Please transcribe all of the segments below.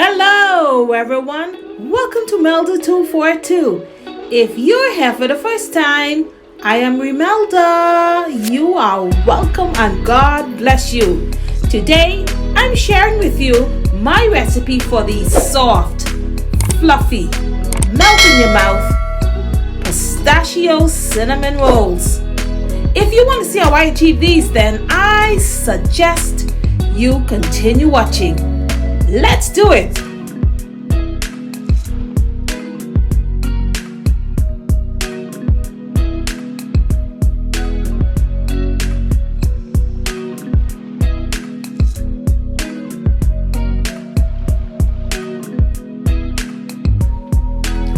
Hello everyone, welcome to Melda 242. If you're here for the first time, I am Melda. You are welcome and God bless you. Today, I'm sharing with you my recipe for these soft, fluffy, melt in your mouth, pistachio cinnamon rolls. If you want to see how I achieve these, then I suggest you continue watching. Let's do it!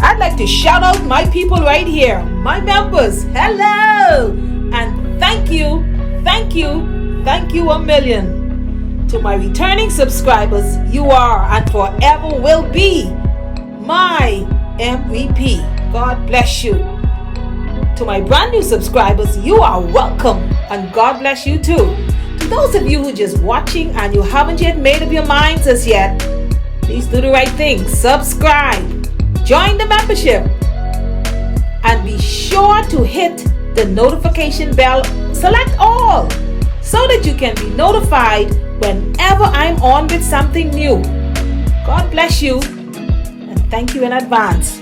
I'd like to shout out my people right here, my members. Hello! And thank you a million. To my returning subscribers, you are and forever will be my MVP. God bless you. To my brand new subscribers, you are welcome and God bless you too. To those of you who are just watching and you haven't yet made up your minds as yet, please do the right thing. Subscribe, join the membership, and be sure to hit the notification bell. Select all so that you can be notified whenever I'm on with something new. God bless you and thank you in advance.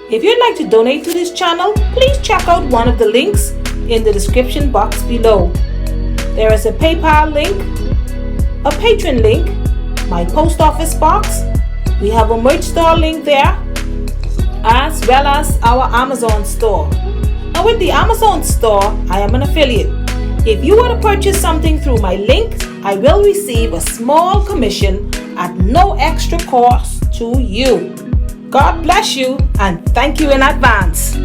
If you'd like to donate to this channel, please check out one of the links in the description box below. There is a PayPal link, a Patreon link, my post office box. We have a merch store link there, as well as our Amazon store. Now with the Amazon store, I am an affiliate. If you were to purchase something through my link, I will receive a small commission at no extra cost to you. God bless you and thank you in advance.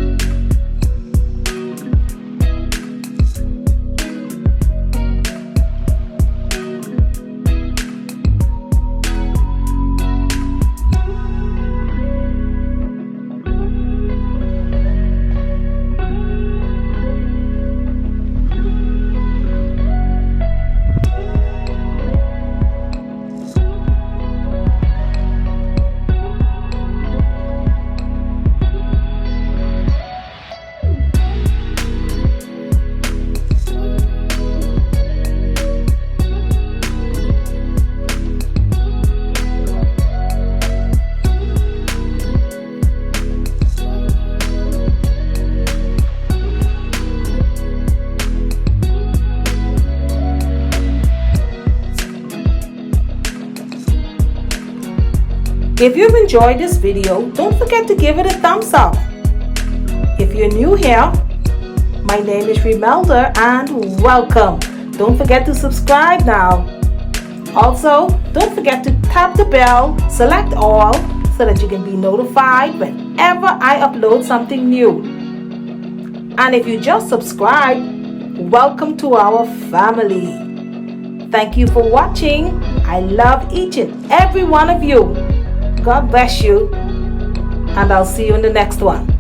If you've enjoyed this video, don't forget to give it a thumbs up. If you're new here, my name is Melda and welcome. Don't forget to subscribe now. Also, don't forget to tap the bell, select all, so that you can be notified whenever I upload something new. And if you just subscribed, welcome to our family. Thank you for watching. I love each and every one of you. God bless you, and I'll see you in the next one.